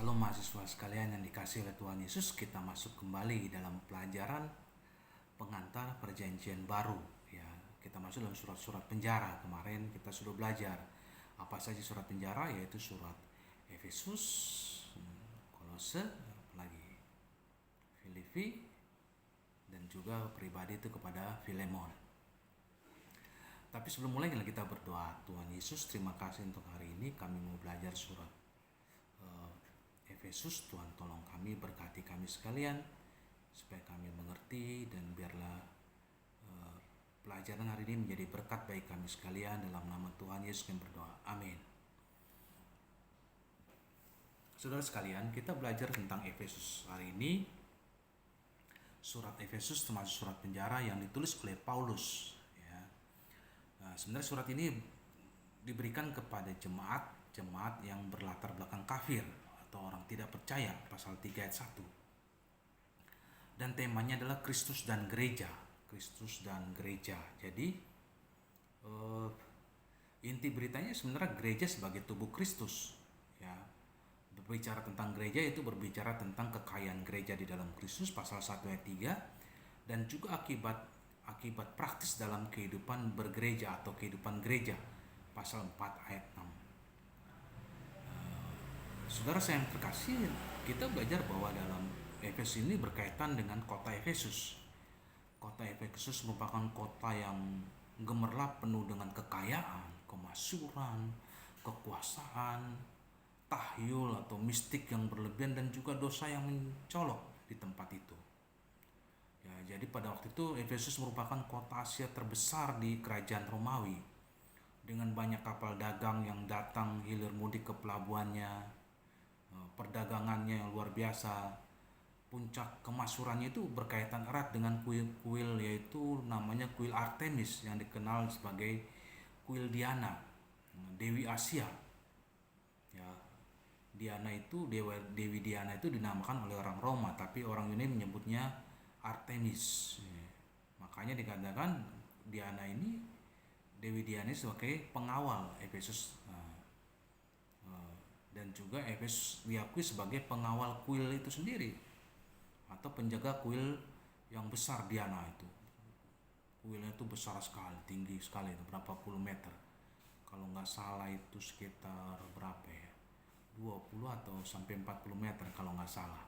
Salam mahasiswa sekalian yang dikasih oleh Tuhan Yesus, kita masuk kembali dalam pelajaran pengantar perjanjian baru. Ya, kita masuk dalam surat-surat penjara. Kemarin kita sudah belajar apa saja surat penjara, yaitu surat Efesus, Kolose, lagi Filipi, dan juga pribadi itu kepada Filemon. Tapi sebelum mulai kita berdoa. Tuhan Yesus, terima kasih untuk hari ini kami mau belajar surat Efesus. Tuhan tolong kami, berkati kami sekalian supaya kami mengerti, dan biarlah pelajaran hari ini menjadi berkat bagi kami sekalian. Dalam nama Tuhan Yesus kami berdoa, amin. Saudara sekalian, kita belajar tentang Efesus hari ini. Surat Efesus termasuk surat penjara yang ditulis oleh Paulus. Nah, sebenarnya surat ini diberikan kepada jemaat yang berlatar belakang kafir atau orang tidak percaya, pasal 3 ayat 1. Dan temanya adalah Kristus dan gereja. Kristus dan gereja. Jadi inti beritanya sebenarnya gereja sebagai tubuh Kristus. Ya, berbicara tentang gereja itu berbicara tentang kekayaan gereja di dalam Kristus, pasal 1 ayat 3, dan juga akibat praktis dalam kehidupan bergereja atau kehidupan gereja, pasal 4 ayat 6. Saudara saya yang terkasih, kita belajar bahwa dalam Efesus ini berkaitan dengan kota Efesus. Kota Efesus merupakan kota yang gemerlap, penuh dengan kekayaan, kemasyhuran, kekuasaan, tahyul atau mistik yang berlebihan, dan juga dosa yang mencolok di tempat itu. Ya, jadi pada waktu itu Efesus merupakan kota Asia terbesar di kerajaan Romawi, dengan banyak kapal dagang yang datang hilir mudik ke pelabuhannya, perdagangannya yang luar biasa. Puncak kemasyhurannya itu berkaitan erat dengan kuil, yaitu namanya kuil Artemis, yang dikenal sebagai kuil Diana, Dewi Asia. Ya, Diana itu, Dewi Diana itu dinamakan oleh orang Roma, tapi orang Yunani menyebutnya Artemis. Makanya dikatakan Diana ini, Dewi Diana sebagai pengawal Efesus, dan juga Efesus diakui sebagai pengawal kuil itu sendiri atau penjaga kuil yang besar Diana itu. Kuilnya itu besar sekali, tinggi sekali, itu berapa puluh meter. Kalau nggak salah itu sekitar berapa ya? 20 atau sampai 40 meter kalau nggak salah.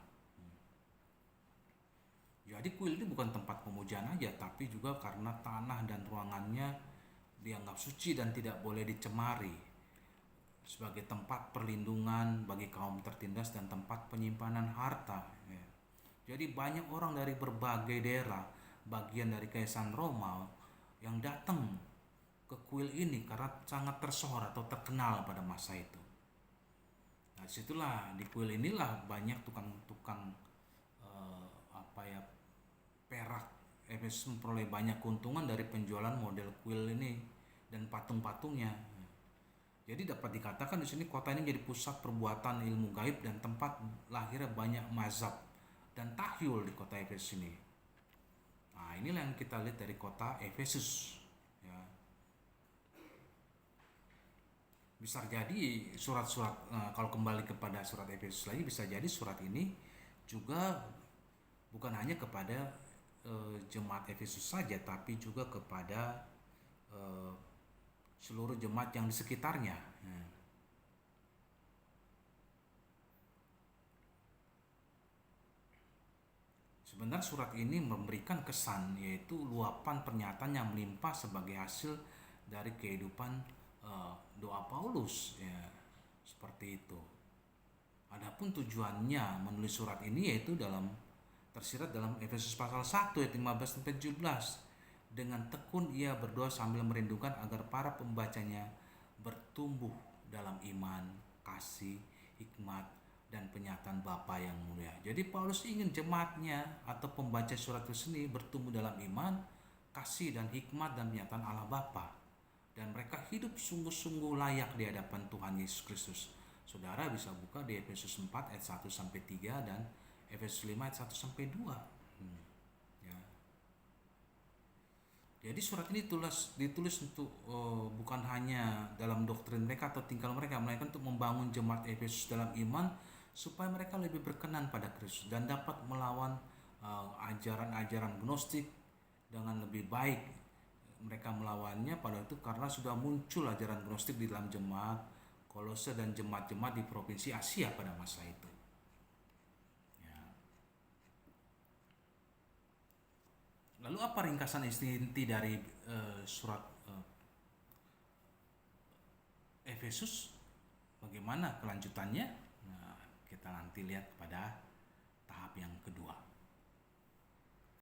Jadi kuil ini bukan tempat pemujaan aja, tapi juga karena tanah dan ruangannya dianggap suci dan tidak boleh dicemari, sebagai tempat perlindungan bagi kaum tertindas dan tempat penyimpanan harta. Jadi banyak orang dari berbagai daerah, bagian dari Kaisaran Roma, yang datang ke kuil ini karena sangat tersohor atau terkenal pada masa itu. Nah, disitulah, di kuil inilah banyak tukang-tukang perak Efesus memperoleh banyak keuntungan dari penjualan model kuil ini dan patung-patungnya. Jadi dapat dikatakan di sini kota ini jadi pusat perbuatan ilmu gaib dan tempat lahirnya banyak mazhab dan tahyul di kota Efesus ini. Nah, inilah yang kita lihat dari kota Efesus. Ya. Bisa jadi surat-surat, kalau kembali kepada surat Efesus lagi, bisa jadi surat ini juga bukan hanya kepada jemaat Efesus saja, tapi juga kepada seluruh jemaat yang di sekitarnya. Sebenarnya surat ini memberikan kesan, yaitu luapan pernyataan yang melimpah sebagai hasil dari kehidupan doa Paulus, ya, seperti itu. Adapun tujuannya menulis surat ini yaitu tersirat dalam Efesus pasal 1 ayat 15 sampai 17. Dengan tekun ia berdoa sambil merindukan agar para pembacanya bertumbuh dalam iman, kasih, hikmat, dan penyataan Bapa yang mulia. Jadi Paulus ingin jemaatnya atau pembaca surat itu sendiri bertumbuh dalam iman, kasih, dan hikmat, dan penyataan Allah Bapa, dan mereka hidup sungguh-sungguh layak di hadapan Tuhan Yesus Kristus. Saudara bisa buka di Efesus 4 ayat 1 sampai 3 dan Efesus 5 ayat 1 sampai 2. Ya. Jadi surat ini ditulis untuk bukan hanya dalam doktrin mereka atau tingkah mereka, melainkan untuk membangun jemaat Efesus dalam iman supaya mereka lebih berkenan pada Kristus dan dapat melawan ajaran-ajaran Gnostik dengan lebih baik. Mereka melawannya pada itu karena sudah muncul ajaran Gnostik di dalam jemaat Kolose dan jemaat-jemaat di provinsi Asia pada masa itu. Ya. Lalu apa ringkasan inti dari surat Efesus? Bagaimana kelanjutannya? Nah, kita nanti lihat pada tahap yang kedua.